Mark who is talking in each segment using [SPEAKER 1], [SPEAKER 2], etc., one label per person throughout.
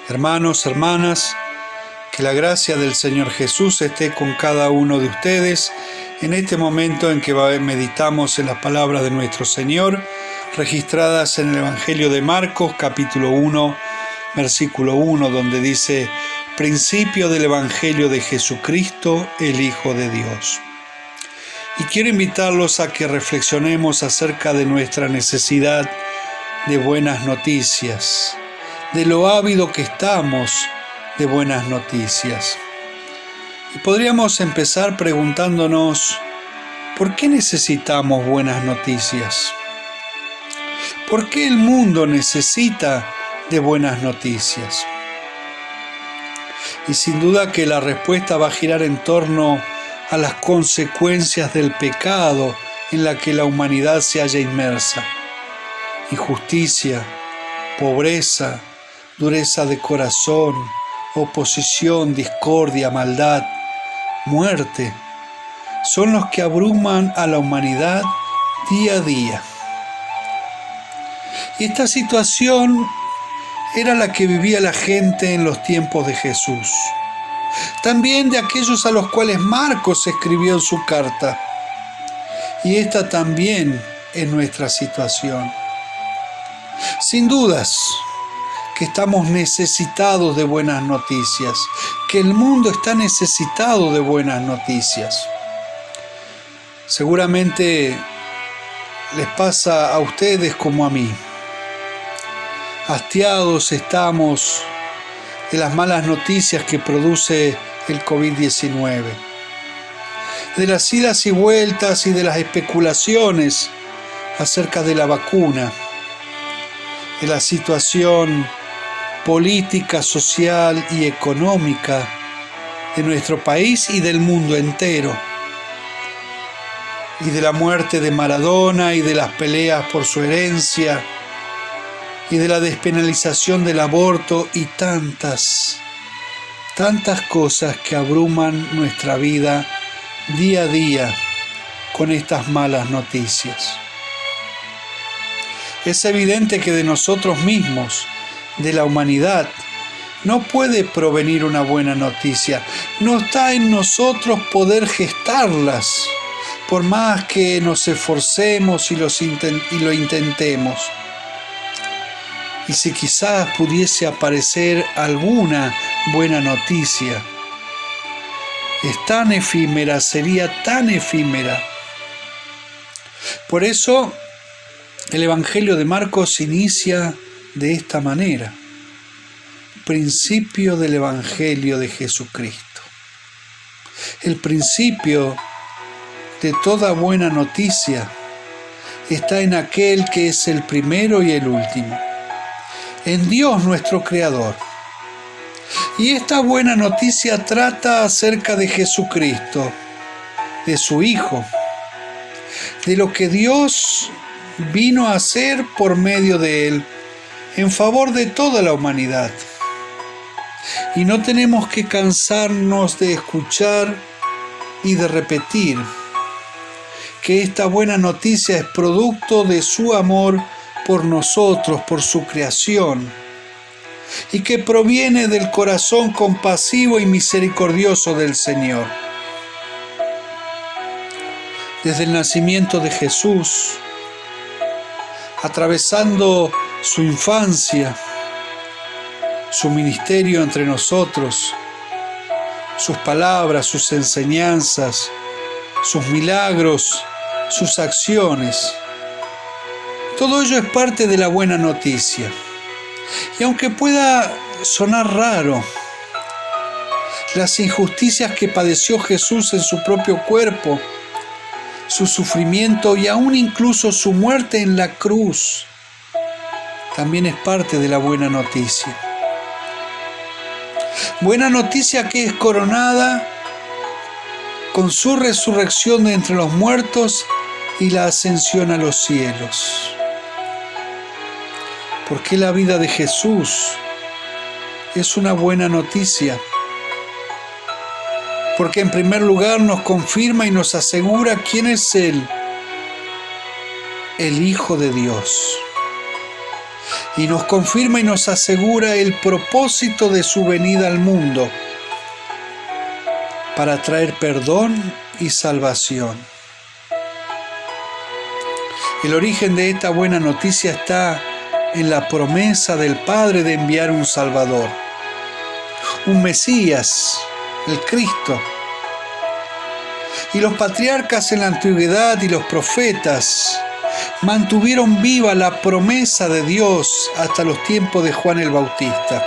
[SPEAKER 1] Hermanos, hermanas, que la gracia del Señor Jesús esté con cada uno de ustedes en este momento en que meditamos en las palabras de nuestro Señor, registradas en el Evangelio de Marcos, capítulo 1, versículo 1, donde dice: principio del Evangelio de Jesucristo, el Hijo de Dios. Y quiero invitarlos a que reflexionemos acerca de nuestra necesidad de buenas noticias, de lo ávido que estamos de buenas noticias. Y podríamos empezar preguntándonos: ¿por qué necesitamos buenas noticias? ¿Por qué el mundo necesita de buenas noticias? Y sin duda que la respuesta va a girar en torno a las consecuencias del pecado en la que la humanidad se halla inmersa. Injusticia, pobreza, dureza de corazón, oposición, discordia, maldad, muerte, son los que abruman a la humanidad día a día. Y esta situación era la que vivía la gente en los tiempos de Jesús. También de aquellos a los cuales Marcos escribió en su carta. Y esta también es nuestra situación. Sin dudas que estamos necesitados de buenas noticias, que el mundo está necesitado de buenas noticias. Seguramente les pasa a ustedes como a mí. Hastiados estamos de las malas noticias que produce el COVID-19, de las idas y vueltas y de las especulaciones acerca de la vacuna, de la situación política, social y económica de nuestro país y del mundo entero, y de la muerte de Maradona y de las peleas por su herencia, y de la despenalización del aborto y tantas cosas que abruman nuestra vida día a día con estas malas noticias. Es evidente que de nosotros mismos, de la humanidad, no puede provenir una buena noticia. No está en nosotros poder gestarlas, por más que nos esforcemos y lo intentemos. Y si quizás pudiese aparecer alguna buena noticia, es tan efímera, sería tan efímera. Por eso, el Evangelio de Marcos inicia de esta manera: principio del Evangelio de Jesucristo. El principio de toda buena noticia está en aquel que es el primero y el último, en Dios nuestro Creador. Y esta buena noticia trata acerca de Jesucristo, de su Hijo, de lo que Dios vino a hacer por medio de Él, en favor de toda la humanidad. Y no tenemos que cansarnos de escuchar y de repetir que esta buena noticia es producto de su amor por nosotros, por su creación, y que proviene del corazón compasivo y misericordioso del Señor. Desde el nacimiento de Jesús, atravesando su infancia, su ministerio entre nosotros, sus palabras, sus enseñanzas, sus milagros, sus acciones, todo ello es parte de la buena noticia. Y aunque pueda sonar raro, las injusticias que padeció Jesús en su propio cuerpo, su sufrimiento y aún incluso su muerte en la cruz, también es parte de la buena noticia. Buena noticia que es coronada con su resurrección de entre los muertos y la ascensión a los cielos. Porque la vida de Jesús es una buena noticia. Porque en primer lugar nos confirma y nos asegura quién es Él, el Hijo de Dios. y nos confirma y nos asegura el propósito de su venida al mundo para traer perdón y salvación. El origen de esta buena noticia está en la promesa del Padre de enviar un Salvador, un Mesías, el Cristo. Y los patriarcas en la antigüedad y los profetas mantuvieron viva la promesa de Dios hasta los tiempos de Juan el Bautista.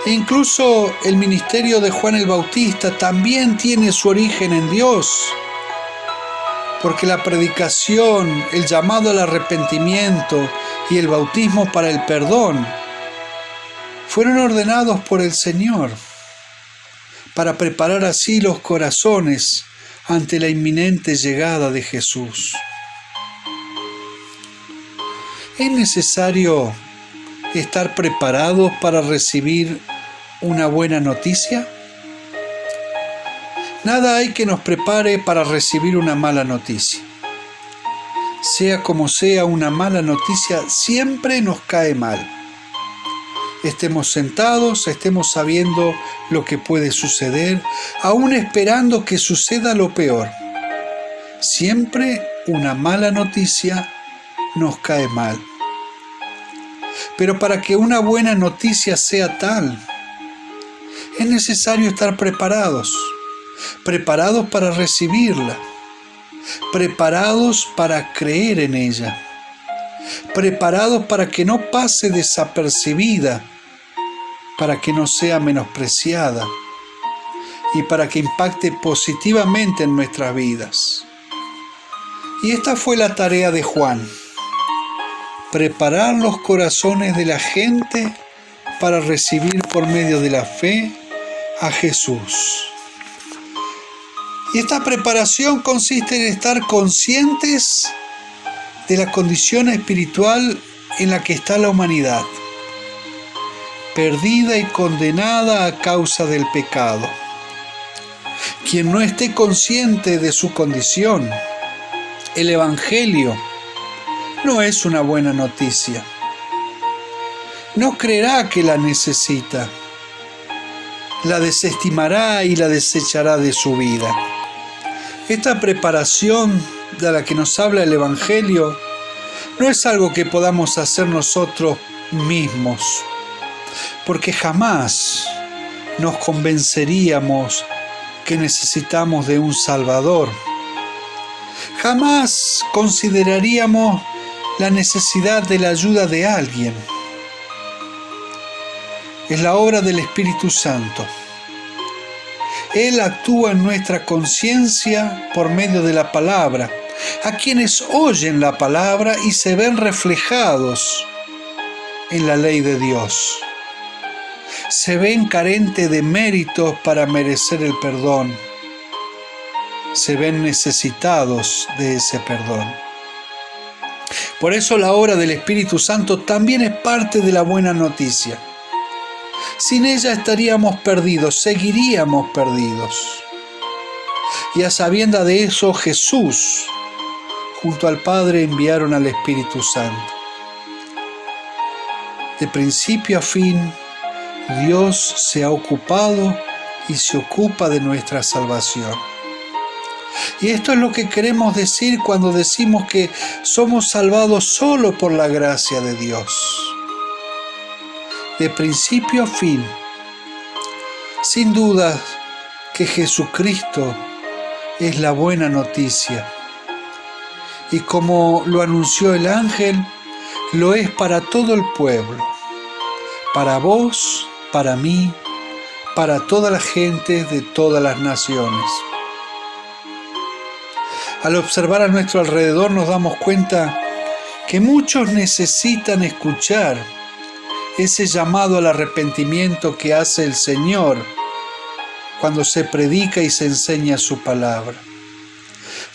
[SPEAKER 1] E incluso el ministerio de Juan el Bautista también tiene su origen en Dios, porque la predicación, el llamado al arrepentimiento y el bautismo para el perdón fueron ordenados por el Señor para preparar así los corazones ante la inminente llegada de Jesús. ¿Es necesario estar preparados para recibir una buena noticia? Nada hay que nos prepare para recibir una mala noticia. Sea como sea, una mala noticia siempre nos cae mal. Estemos sentados, estemos sabiendo lo que puede suceder, aún esperando que suceda lo peor. Siempre una mala noticia nos cae mal. Pero para que una buena noticia sea tal, es necesario estar preparados para recibirla, preparados para creer en ella, preparados para que no pase desapercibida, para que no sea menospreciada y para que impacte positivamente en nuestras vidas. Y esta fue la tarea de Juan: preparar los corazones de la gente para recibir por medio de la fe a Jesús. Y esta preparación consiste en estar conscientes de la condición espiritual en la que está la humanidad, perdida y condenada a causa del pecado. Quien no esté consciente de su condición, el Evangelio no es una buena noticia. No creerá que la necesita, la desestimará y la desechará de su vida. Esta preparación de la que nos habla el Evangelio no es algo que podamos hacer nosotros mismos, porque jamás nos convenceríamos que necesitamos de un Salvador. Jamás consideraríamos la necesidad de la ayuda de alguien. Es la obra del Espíritu Santo. Él actúa en nuestra conciencia por medio de la palabra, a quienes oyen la palabra y se ven reflejados en la ley de Dios. Se ven carentes de méritos para merecer el perdón. Se ven necesitados de ese perdón. Por eso la obra del Espíritu Santo también es parte de la buena noticia. Sin ella estaríamos perdidos, seguiríamos perdidos. Y a sabiendas de eso, Jesús, junto al Padre, enviaron al Espíritu Santo. De principio a fin, Dios se ha ocupado y se ocupa de nuestra salvación. Y esto es lo que queremos decir cuando decimos que somos salvados solo por la gracia de Dios. De principio a fin, sin duda que Jesucristo es la buena noticia. Y como lo anunció el ángel, lo es para todo el pueblo, para vos, para mí, para toda la gente de todas las naciones. Al observar a nuestro alrededor nos damos cuenta que muchos necesitan escuchar ese llamado al arrepentimiento que hace el Señor cuando se predica y se enseña su palabra.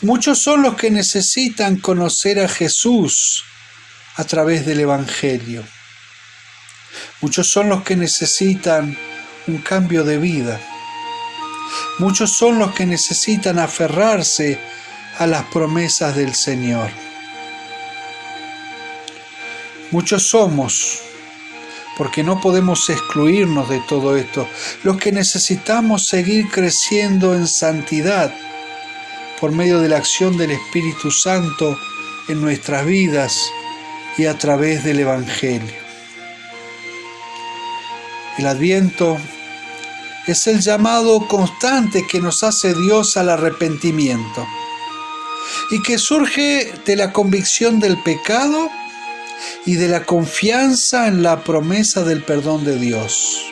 [SPEAKER 1] Muchos son los que necesitan conocer a Jesús a través del Evangelio. Muchos son los que necesitan un cambio de vida. Muchos son los que necesitan aferrarse a las promesas del Señor. Muchos somos, porque no podemos excluirnos de todo esto, los que necesitamos seguir creciendo en santidad por medio de la acción del Espíritu Santo en nuestras vidas y a través del Evangelio. El Adviento es el llamado constante que nos hace Dios al arrepentimiento y que surge de la convicción del pecado y de la confianza en la promesa del perdón de Dios.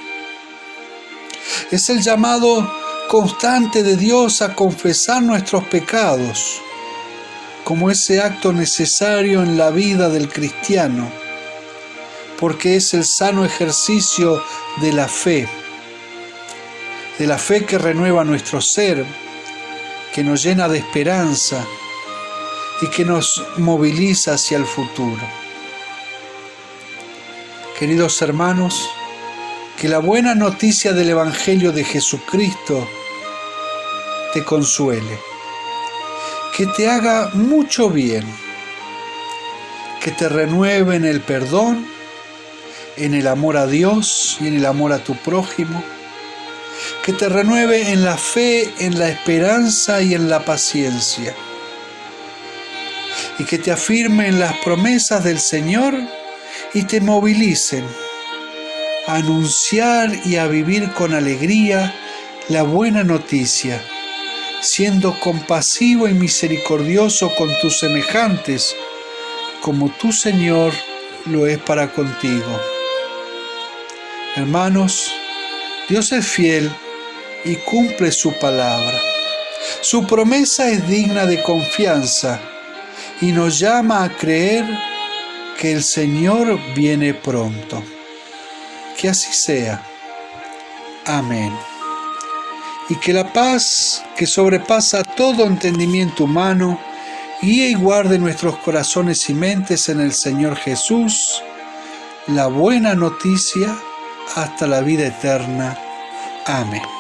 [SPEAKER 1] Es el llamado constante de Dios a confesar nuestros pecados como ese acto necesario en la vida del cristiano, porque es el sano ejercicio de la fe que renueva nuestro ser, que nos llena de esperanza y que nos moviliza hacia el futuro. Queridos hermanos, que la buena noticia del Evangelio de Jesucristo te consuele, que te haga mucho bien, que te renueve en el perdón, en el amor a Dios y en el amor a tu prójimo, que te renueve en la fe, en la esperanza y en la paciencia, y que te afirme en las promesas del Señor y te movilicen a anunciar y a vivir con alegría la buena noticia, siendo compasivo y misericordioso con tus semejantes, como tu Señor lo es para contigo. Hermanos, Dios es fiel y cumple su palabra. Su promesa es digna de confianza y nos llama a creer que el Señor viene pronto. Que así sea. Amén. Y que la paz que sobrepasa todo entendimiento humano guíe y guarde nuestros corazones y mentes en el Señor Jesús, la buena noticia hasta la vida eterna. Amén.